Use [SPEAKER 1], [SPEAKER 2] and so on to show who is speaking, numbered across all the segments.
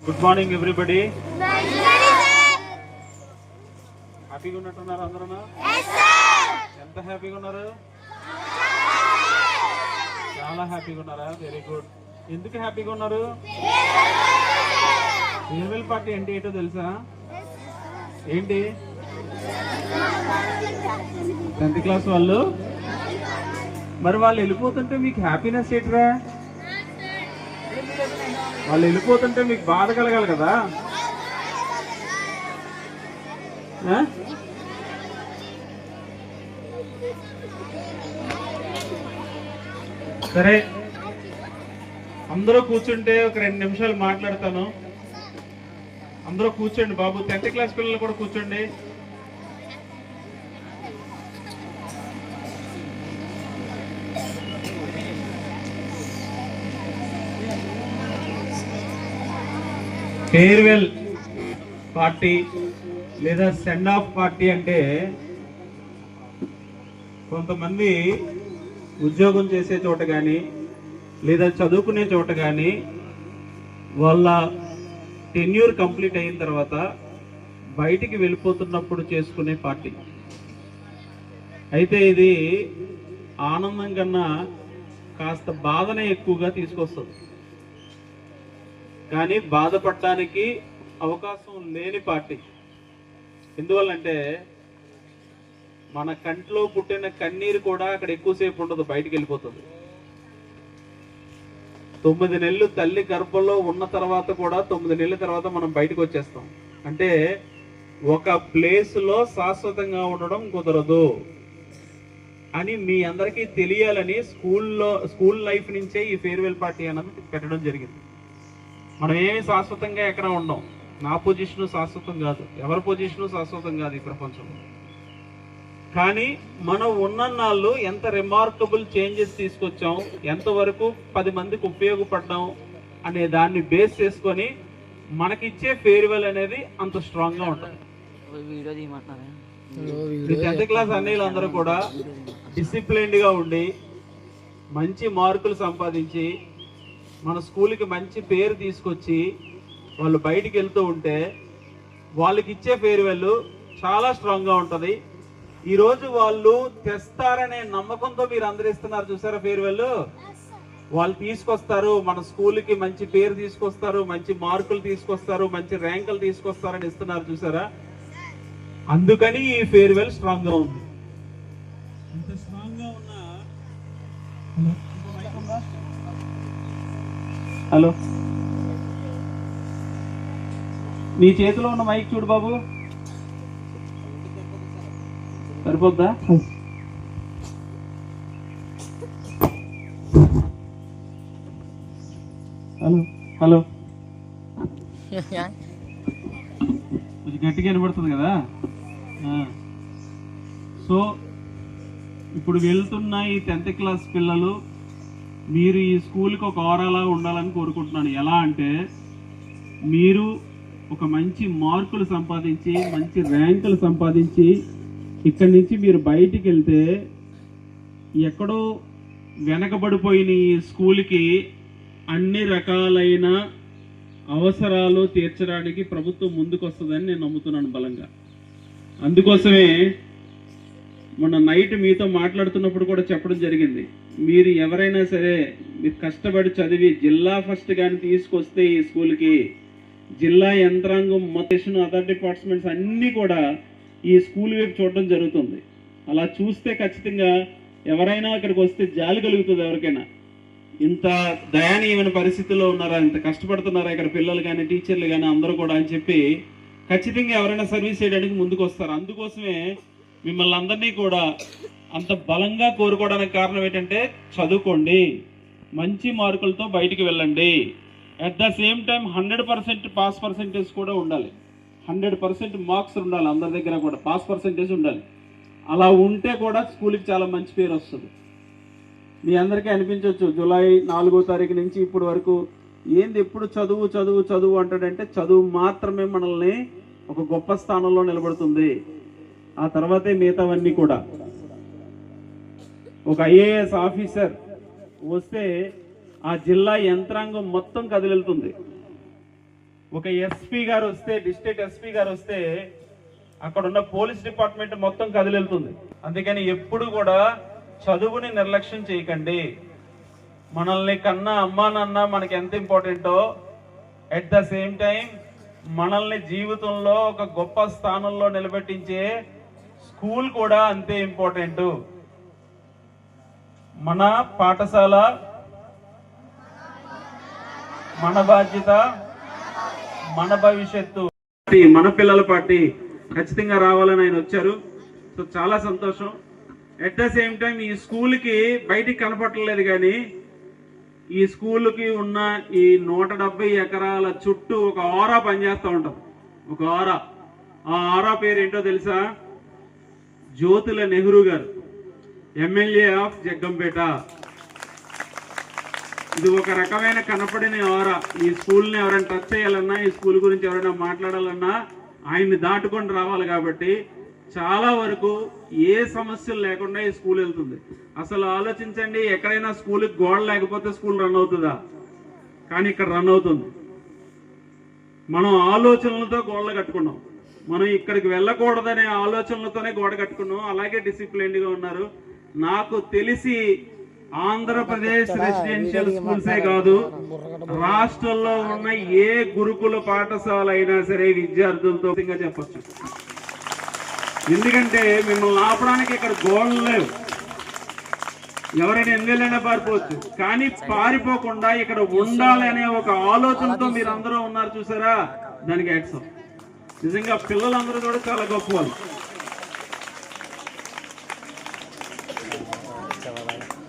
[SPEAKER 1] Good morning everybody. హ్యాపీగా ఉన్నట్టున్నారు అందరూ? ఎంత హ్యాపీగా ఉన్నారు? చాలా హ్యాపీగా ఉన్నారా? Very good. ఎందుకు హ్యాపీగా ఉన్నారు? ఫేర్వెల్ పార్టీ అంటే ఏంటో తెలుసా? ఏంటి? 10th క్లాస్ వాళ్ళు మరి వాళ్ళు వెళ్ళిపోతుంటే మీకు హ్యాపీనెస్ ఏంటిరా? వాళ్ళు వెళ్ళిపోతుంటే మీకు బాధ కలగాలి కదా. సరే, అందరూ కూర్చుంటే ఒక 2 నిమిషాలు మాట్లాడతాను. అందరూ కూర్చోండి బాబు. 10th క్లాస్ పిల్లలు కూడా కూర్చోండి. ఫేర్వెల్ పార్టీ లేదా సెండ్ ఆఫ్ పార్టీ అంటే కొంతమంది ఉద్యోగం చేసే చోట కానీ లేదా చదువుకునే చోట కానీ వాళ్ళ టెన్యూర్ కంప్లీట్ అయిన తర్వాత బయటికి వెళ్ళిపోతున్నప్పుడు చేసుకునే పార్టీ. అయితే ఇది ఆనందం కన్నా కాస్త బాధనే ఎక్కువగా తీసుకొస్తుంది. కానీ బాధపడటానికి అవకాశం లేని పార్టీ. ఎందువల్లంటే మన కంట్లో పుట్టిన కన్నీరు కూడా అక్కడ ఎక్కువసేపు ఉండదు, బయటికి వెళ్ళిపోతుంది. 9 నెలలు తల్లి గర్భంలో ఉన్న తర్వాత కూడా 9 నెలల తర్వాత మనం బయటకు వచ్చేస్తాం. అంటే ఒక ప్లేస్లో శాశ్వతంగా ఉండడం కుదరదు అని మీ అందరికీ తెలియాలని స్కూల్ లైఫ్ నుంచే ఈ ఫేర్వెల్ పార్టీ అన్నది పెట్టడం జరిగింది. మనం ఏమి శాశ్వతంగా ఎక్కడ ఉండం. నా పొజిషన్ శాశ్వతం కాదు, ఎవరి పొజిషన్ శాశ్వతం కాదు ఈ ప్రపంచంలో. కానీ మనం ఉన్నన్నాళ్ళు ఎంత రిమార్కబుల్ చేంజెస్ తీసుకొచ్చాం, ఎంతవరకు 10 మందికి ఉపయోగపడ్డాం అనే దాన్ని బేస్ చేసుకొని మనకిచ్చే ఫేర్వెల్ అనేది అంత స్ట్రాంగ్ గా ఉంటుంది. 10th క్లాస్ అన్నయ్యలందరూ కూడా డిసిప్లైన్డ్ గా ఉండి మంచి మార్కులు సంపాదించి మన స్కూల్కి మంచి పేరు తీసుకొచ్చి వాళ్ళు బయటికి వెళ్తూ ఉంటే వాళ్ళకి ఇచ్చే ఫేర్వెల్ చాలా స్ట్రాంగ్ గా ఉంటుంది. ఈరోజు వాళ్ళు తెస్తారనే నమ్మకంతో మీరు అందరూ ఇస్తున్నారు చూసారా ఫేర్వెల్. వాళ్ళు తీసుకొస్తారు, మన స్కూల్కి మంచి పేరు తీసుకొస్తారు, మంచి మార్కులు తీసుకొస్తారు, మంచి ర్యాంకులు తీసుకొస్తారని ఇస్తున్నారు చూసారా. అందుకని ఈ ఫేర్వెల్ స్ట్రాంగ్ గా ఉంది. ఇంత స్ట్రాంగ్ గా ఉన్న హలో, నీ చేతిలో ఉన్న మైక్ చూడు బాబు, సరిపోద్దా? హలో హలో, కొంచెం గట్టిగా వినబడుతుంది కదా. సో ఇప్పుడు వెళ్తున్న ఈ 10th క్లాస్ పిల్లలు మీరు ఈ స్కూల్కి ఒక ఓరాలా ఉండాలని కోరుకుంటున్నాను. ఎలా అంటే మీరు ఒక మంచి మార్కులు సంపాదించి మంచి ర్యాంకులు సంపాదించి ఇక్కడి నుంచి మీరు బయటికి వెళ్తే ఎక్కడో వెనకబడిపోయిన ఈ స్కూల్కి అన్ని రకాలైన అవసరాలు తీర్చడానికి ప్రభుత్వం ముందుకు వస్తుందని నేను నమ్ముతున్నాను బలంగా. అందుకోసమే మొన్న నైట్ మీతో మాట్లాడుతున్నప్పుడు కూడా చెప్పడం జరిగింది. మీరు ఎవరైనా సరే మీరు కష్టపడి చదివి జిల్లా ఫస్ట్ కానీ తీసుకొస్తే ఈ స్కూల్కి జిల్లా యంత్రాంగం మొత్తం అదర్ డిపార్ట్మెంట్స్ అన్నీ కూడా ఈ స్కూల్ వైపు చూడడం జరుగుతుంది. అలా చూస్తే ఖచ్చితంగా ఎవరైనా అక్కడికి వస్తే జాలి కలుగుతుంది ఎవరికైనా. ఇంత దయనీయమైన పరిస్థితుల్లో ఉన్నారా, ఇంత కష్టపడుతున్నారా ఇక్కడ పిల్లలు కానీ టీచర్లు కానీ అందరూ కూడా అని చెప్పి ఖచ్చితంగా ఎవరైనా సర్వీస్ చేయడానికి ముందుకు వస్తారు. అందుకోసమే మిమ్మల్ని అందరినీ కూడా అంత బలంగా కోరుకోవడానికి కారణం ఏంటంటే చదువుకోండి, మంచి మార్కులతో బయటికి వెళ్ళండి. At the same time 100% pass percentage కూడా ఉండాలి. 100% మార్క్స్ ఉండాలి, అందరి దగ్గర కూడా పాస్ పర్సెంటేజ్ ఉండాలి. అలా ఉంటే కూడా స్కూల్కి చాలా మంచి పేరు వస్తుంది. మీ అందరికీ అనిపించవచ్చు జూలై 4వ తారీఖు నుంచి ఇప్పుడు వరకు ఏంది ఎప్పుడు చదువు చదువు చదువు అంటాడంటే చదువు మాత్రమే మనల్ని ఒక గొప్ప స్థానంలో నిలబడుతుంది. ఆ తర్వాతే మిగతావన్నీ కూడా. ఒక ఐఏఎస్ ఆఫీసర్ వస్తే ఆ జిల్లా యంత్రాంగం మొత్తం కదిలితుంది. ఒక ఎస్పీ గారు వస్తే, డిస్ట్రిక్ట్ ఎస్పీ గారు వస్తే అక్కడ ఉన్న పోలీస్ డిపార్ట్మెంట్ మొత్తం కదిలివెళ్తుంది. అందుకని ఎప్పుడు కూడా చదువుని నిర్లక్ష్యం చేయకండి. మనల్ని కన్నా అమ్మా నాన్న మనకి ఎంత ఇంపార్టెంటో, ఎట్ ద సేమ్ టైం మనల్ని జీవితంలో ఒక గొప్ప స్థానంలో నిలబెట్టించే స్కూల్ కూడా అంతే ఇంపార్టెంట్. మన పాఠశాల మన బాధ్యత, మన భవిష్యత్తు. మన పిల్లల పార్టీ ఖచ్చితంగా రావాలని ఆయన వచ్చారు. సో చాలా సంతోషం. ఎట్ ద సేమ్ టైం ఈ స్కూల్కి బయటికి కనపడలేదు, కానీ ఈ స్కూల్కి ఉన్న ఈ 170 ఎకరాల చుట్టూ ఒక ఆరా పనిచేస్తూ ఉంటాం. ఒక ఆరా, ఆ ఆరా పేరు ఏంటో తెలుసా? జ్యోతుల నెహ్రూ గారు, ఎమ్మెల్యే ఆఫ్ జగ్గంపేట. ఇది ఒక రకమైన కనపడిన ఆరా. ఈ స్కూల్ని ఎవరైనా టచ్ చేయాలన్నా, ఈ స్కూల్ గురించి ఎవరైనా మాట్లాడాలన్నా ఆయన్ని దాటుకొని రావాలి. కాబట్టి చాలా వరకు ఏ సమస్యలు లేకుండా ఈ స్కూల్ వెళ్తుంది. అసలు ఆలోచించండి, ఎక్కడైనా స్కూల్కి గోడ లేకపోతే స్కూల్ రన్ అవుతుందా? కానీ ఇక్కడ రన్ అవుతుంది. మనం ఆలోచనలతో గోడలు కట్టుకున్నాం. మనం ఇక్కడికి వెళ్ళకూడదనే ఆలోచనలతోనే గోడ కట్టుకున్నాం. అలాగే డిసిప్లైన్డ్గా ఉన్నారు. నాకు తెలిసి ఆంధ్రప్రదేశ్ రెసిడెన్షియల్ స్కూల్సే కాదు, రాష్ట్రంలో ఉన్న ఏ గురుకుల పాఠశాల అయినా సరే విద్యార్థులతో చెప్పచ్చు. ఎందుకంటే మిమ్మల్ని ఆపడానికి ఇక్కడ గోడలు లేవు. ఎవరైనా ఎన్నెళ్ళైనా పారిపోవచ్చు, కానీ పారిపోకుండా ఇక్కడ ఉండాలి అనే ఒక ఆలోచనతో మీరు అందరూ ఉన్నారు. చూసారా? దానికి యాక్సం. నిజంగా పిల్లలందరూ కూడా చాలా గొప్ప వాళ్ళు.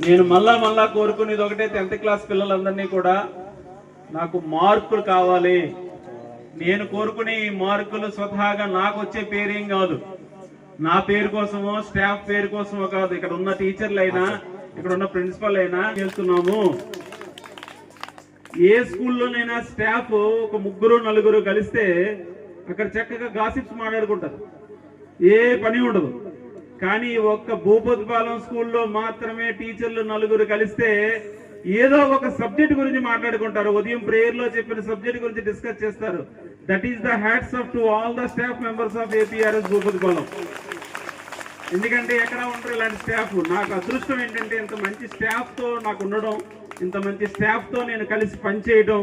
[SPEAKER 1] నేను మళ్ళా కోరుకునేది ఒకటే, 10th క్లాస్ పిల్లలందరినీ కూడా నాకు మార్కులు కావాలి. నేను కోరుకునే ఈ మార్కులు స్వతహాగా నాకు వచ్చే పేరేం కాదు, నా పేరు కోసమో స్టాఫ్ పేరు కోసమో కాదు. ఇక్కడ ఉన్న టీచర్లు అయినా, ఇక్కడ ఉన్న ప్రిన్సిపల్ అయినా చేస్తున్నాము. ఏ స్కూల్లోనైనా స్టాఫ్ ఒక 3-4 కలిస్తే అక్కడ చక్కగా గాసిప్స్ మాట్లాడుకుంటారు, ఏ పని ఉండదు. కానీ ఒక్క భూపతిపాలెం స్కూల్లో మాత్రమే టీచర్లు 4 కలిస్తే ఏదో ఒక సబ్జెక్ట్ గురించి మాట్లాడుకుంటారు. ఉదయం ప్రేయర్ లో చెప్పిన సబ్జెక్ట్ గురించి డిస్కస్ చేస్తారు. That is the hats off to all the staff members of APRS Bhupathipalem. ఎందుకంటే ఎక్కడ ఉంటారు ఇలాంటి స్టాఫ్. నాకు అదృష్టం ఏంటంటే ఇంత మంచి స్టాఫ్ తో నాకు ఉండడం, ఇంత మంచి స్టాఫ్ తో నేను కలిసి పనిచేయడం,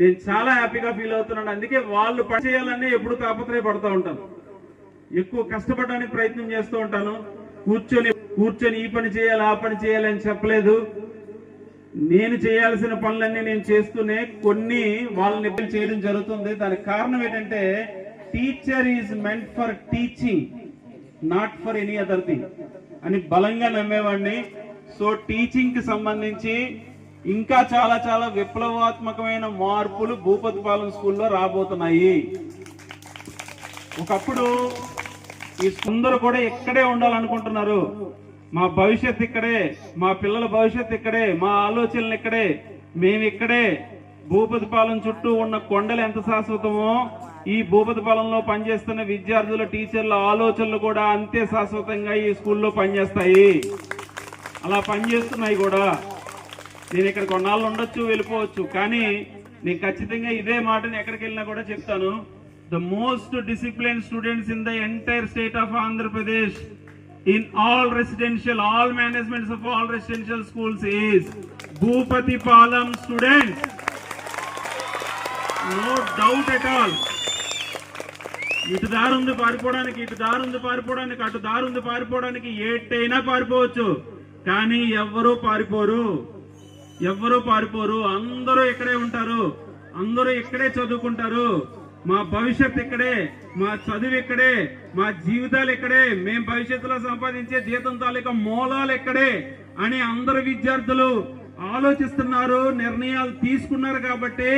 [SPEAKER 1] నేను చాలా హ్యాపీగా ఫీల్ అవుతున్నాను. అందుకే వాళ్ళు పనిచేయాలని ఎప్పుడు తాపత్రయపడుతూ ఉంటాను, ఎక్కువ కష్టపడడానికి ప్రయత్నం చేస్తూ ఉంటాను. కూర్చొని ఈ పని చేయాలి, ఆ పని చేయాలి అని చెప్పలేదు. నేను చేయాల్సిన పనులన్నీ నేను చేస్తూనే కొన్ని వాళ్ళని చేయడం జరుగుతుంది. దానికి కారణం ఏంటంటే teacher is meant for teaching, not for any other thing అని బలంగా నమ్మేవాడిని. సో టీచింగ్ కి సంబంధించి ఇంకా చాలా చాలా విప్లవాత్మకమైన మార్పులు భూపతిపాలెం స్కూల్లో రాబోతున్నాయి. ఒకప్పుడు ఈ సుందరు కూడా ఇక్కడే ఉండాలనుకుంటున్నారు. మా భవిష్యత్ ఇక్కడే, మా పిల్లల భవిష్యత్ ఇక్కడే, మా ఆలోచనలు ఇక్కడే, మేము ఇక్కడే. భూపతిపాలెం చుట్టూ ఉన్న కొండలు ఎంత శాశ్వతమో ఈ భూపతిపాలెంలో పనిచేస్తున్న విద్యార్థుల, టీచర్ల ఆలోచనలు కూడా అంతే శాశ్వతంగా ఈ స్కూల్లో పనిచేస్తాయి. అలా పనిచేస్తున్నాయి కూడా. నేను ఇక్కడ కొన్నాళ్ళు ఉండొచ్చు, వెళ్ళిపోవచ్చు, కానీ నేను ఖచ్చితంగా ఇదే మాటని ఎక్కడికి వెళ్ళినా కూడా చెప్తాను. The most disciplined students in the entire state of Andhra Pradesh, in all managements of all residential schools is Bhupatipalam students. No doubt at all. ఇటు దారుంది పారిపోవడానికి, ఇటు దారుంది పారిపోవడానికి, అటు దారుంది పారిపోవడానికి, ఏటైనా పారిపోవచ్చు, కానీ ఎవ్వరూ పారిపోరు. అందరూ ఇక్కడే ఉంటారు, అందరూ ఇక్కడే చదువుకుంటారు. మా భవిష్యత్ ఇక్కడే, మా చదువు ఇక్కడే, మా జీవితాలు ఇక్కడే, మేము భవిష్యత్తులో సంపాదించే జీతం తాలూకా మూలాలు ఇక్కడే అని అందరు విద్యార్థులు ఆలోచిస్తున్నారు, నిర్ణయాలు తీసుకున్నారు. కాబట్టి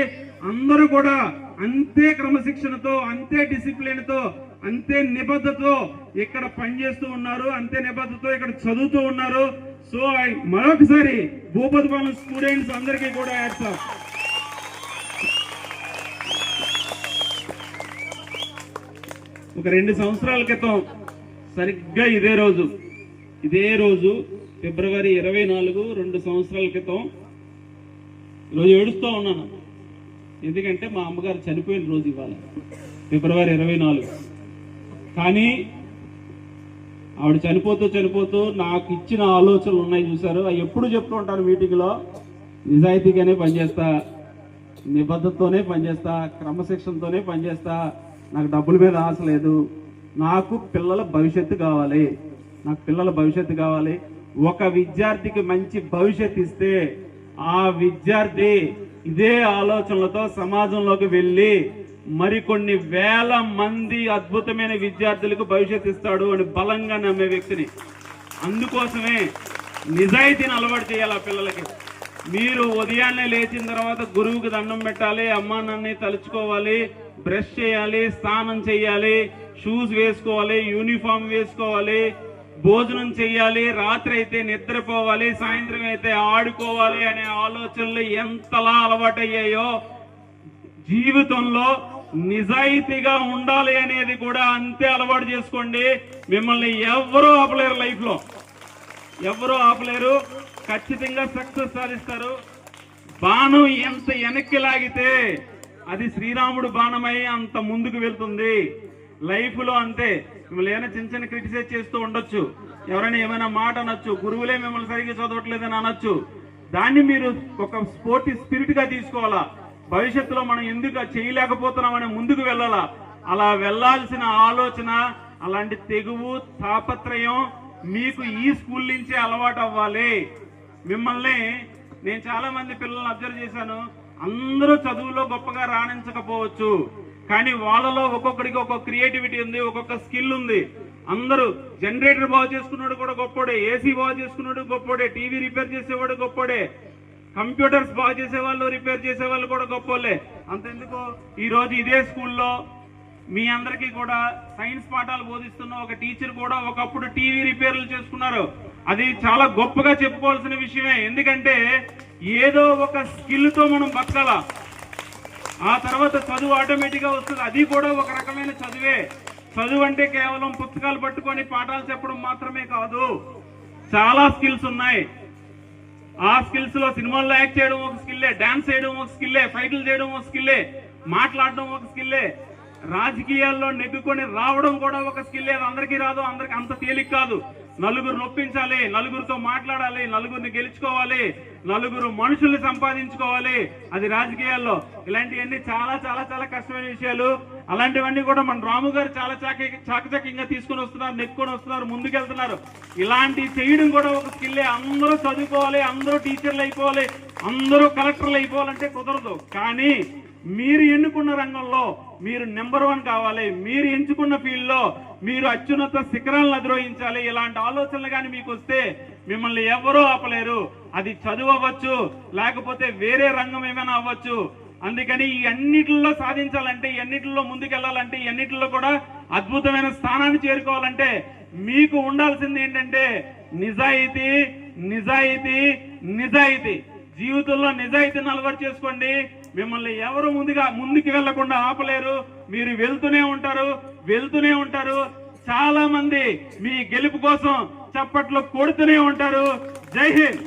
[SPEAKER 1] అందరూ కూడా అంతే క్రమశిక్షణతో, అంతే డిసిప్లిన్ తో, అంతే నిబద్ధతతో ఇక్కడ పనిచేస్తూ ఉన్నారు, అంతే నిబద్ధతతో ఇక్కడ చదువుతూ ఉన్నారు. సో మరొకసారి భూపతిపాలెం స్టూడెంట్స్ అందరికీ కూడా హ్యాట్స్ ఆఫ్. ఒక 2 సంవత్సరాల క్రితం సరిగ్గా ఇదే రోజు ఫిబ్రవరి 24, 2 సంవత్సరాల క్రితం, ఈరోజు ఏడుస్తూ ఉన్నాను. ఎందుకంటే మా అమ్మగారు చనిపోయిన రోజు ఇవాళ ఫిబ్రవరి 24. కానీ ఆవిడ చనిపోతూ నాకు ఇచ్చిన ఆలోచనలు ఉన్నాయి చూసారు, అవి ఎప్పుడు చెప్తూ ఉంటాను మీటింగ్లో. నిజాయితీగానే పనిచేస్తా, నిబద్ధతతోనే పనిచేస్తా, క్రమశిక్షణతోనే పనిచేస్తా, నాకు డబ్బుల మీద ఆశ లేదు, నాకు పిల్లల భవిష్యత్తు కావాలి, నాకు పిల్లల భవిష్యత్తు కావాలి. ఒక విద్యార్థికి మంచి భవిష్యత్తు ఇస్తే ఆ విద్యార్థి ఇదే ఆలోచనలతో సమాజంలోకి వెళ్ళి మరికొన్ని వేల మంది అద్భుతమైన విద్యార్థులకు భవిష్యత్తు ఇస్తాడు అని బలంగా నమ్మే వ్యక్తిని. అందుకోసమే నిజాయితీని అలవాటు చేయాలి ఆ పిల్లలకి. మీరు ఉదయాన్నే లేచిన తర్వాత గురువుకి దండం పెట్టాలి, అమ్మా నాన్నని తలుచుకోవాలి, బ్రష్ చేయాలి, స్నానం చేయాలి, షూస్ వేసుకోవాలి, యూనిఫామ్ వేసుకోవాలి, భోజనం చేయాలి, రాత్రి అయితే నిద్రపోవాలి, సాయంత్రం అయితే ఆడుకోవాలి అనే ఆలోచనలు ఎంతలా అలవాటయ్యాయో జీవితంలో నిజాయితీగా ఉండాలి అనేది కూడా అంతే అలవాటు చేసుకోండి. మిమ్మల్ని ఎవరూ ఆపలేరు, లైఫ్ లో ఎవరూ ఆపలేరు. ఖచ్చితంగా సక్సెస్ సాధిస్తారు. బాణం ఎంత వెనక్కి లాగితే అది శ్రీరాముడు బాణమై అంత ముందుకు వెళ్తుంది. లైఫ్ లో అంతే. మిమ్మల్ని ఏమైనా చిన్న క్రిటిసైజ్ చేస్తూ ఉండొచ్చు, ఎవరైనా ఏమైనా మాట అనొచ్చు, గురువులే మిమ్మల్ని సరిగ్గా చదవట్లేదని అనొచ్చు. దాన్ని మీరు ఒక స్పోర్టి స్పిరిట్ గా తీసుకోవాలా. భవిష్యత్తులో మనం ఎందుకు చేయలేకపోతున్నామని ముందుకు వెళ్ళాలా. అలా వెళ్లాల్సిన ఆలోచన, అలాంటి తెగువు, తాపత్రయం మీకు ఈ స్కూల్ నుంచే అలవాటు అవ్వాలి. మిమ్మల్ని నేను చాలా మంది పిల్లల్ని అబ్జర్వ్ చేశాను. అందరూ చదువులో గొప్పగా రాణించకపోవచ్చు, కానీ వాళ్ళలో ఒక్కొక్కడికి ఒక్కొక్క క్రియేటివిటీ ఉంది, ఒక్కొక్క స్కిల్ ఉంది. అందరూ జనరేటర్ బాగు చేసుకున్నాడు కూడా గొప్పోడే, ఏసీ బాగు చేసుకున్నాడు గొప్పోడే, టీవీ రిపేర్ చేసేవాడు గొప్పోడే, కంప్యూటర్స్ బాగు చేసేవాళ్ళు, రిపేర్ చేసేవాళ్ళు కూడా గొప్పోలే. అంతెందుకు ఈ రోజు ఇదే స్కూల్లో మీ అందరికీ కూడా సైన్స్ పాఠాలు బోధిస్తున్న ఒక టీచర్ కూడా ఒకప్పుడు టీవీ రిపేర్లు చేసుకున్నారు. అది చాలా గొప్పగా చెప్పుకోవాల్సిన విషయమే. ఎందుకంటే ఏదో ఒక స్కిల్ తో మనం బతకాల. ఆ తర్వాత చదువు ఆటోమేటిక్ గా వస్తుంది. అది కూడా ఒక రకమైన చదువే. చదువు అంటే కేవలం పుస్తకాలు పట్టుకొని పాఠాలు చెప్పడం మాత్రమే కాదు, చాలా స్కిల్స్ ఉన్నాయి. ఆ స్కిల్స్ లో సినిమాల్లో యాక్ట్ చేయడం ఒక స్కిల్లే, డాన్స్ చేయడం ఒక స్కిల్లే, ఫైట్లు చేయడం ఒక స్కిల్లే, మాట్లాడడం ఒక స్కిల్లే, రాజకీయాల్లో నెగ్గుకొని రావడం కూడా ఒక స్కిల్లే. అందరికీ రాదు, అందరికి అంత తేలిక కాదు. నలుగురు నొప్పించాలి, నలుగురితో మాట్లాడాలి, నలుగురిని గెలుచుకోవాలి, నలుగురు మనుషుల్ని సంపాదించుకోవాలి, అది రాజకీయాల్లో. ఇలాంటివన్నీ చాలా చాలా చాలా కష్టమైన విషయాలు. అలాంటివన్నీ కూడా మన రాము గారు చాలా చాకచక్యంగా తీసుకొని వస్తున్నారు, నెక్కుని వస్తున్నారు, ముందుకెళ్తున్నారు. ఇలాంటివి చేయడం కూడా ఒక స్కిల్లే. అందరూ చదువుకోవాలి, అందరూ టీచర్లు అయిపోవాలి, అందరూ కలెక్టర్లు అయిపోవాలంటే కుదరదు. కానీ మీరు ఎన్నుకున్న రంగంలో మీరు నెంబర్ 1 కావాలి. మీరు ఎంచుకున్న ఫీల్డ్ లో మీరు అత్యున్నత శిఖరాలను అధిరోహించాలి. ఇలాంటి ఆలోచనలు కానీ మీకు వస్తే మిమ్మల్ని ఎవరూ ఆపలేరు. అది చదువు అవ్వచ్చు, లేకపోతే వేరే రంగం ఏమైనా అవ్వచ్చు. అందుకని ఈ అన్నిటిలో సాధించాలంటే, ఈ అన్నిటిలో ముందుకెళ్లాలంటే, ఈ అన్నిటిలో కూడా అద్భుతమైన స్థానాన్ని చేరుకోవాలంటే మీకు ఉండాల్సింది ఏంటంటే నిజాయితీ, నిజాయితీ, నిజాయితీ. జీవితంలో నిజాయితీని అలవాటు చేసుకోండి. మిమ్మల్ని ఎవరు ముందుకు వెళ్లకుండా ఆపలేరు. మీరు వెళ్తూనే ఉంటారు. చాలా మంది మీ గెలుపు కోసం చప్పట్లు కొడుతూనే ఉంటారు. జై హింద్.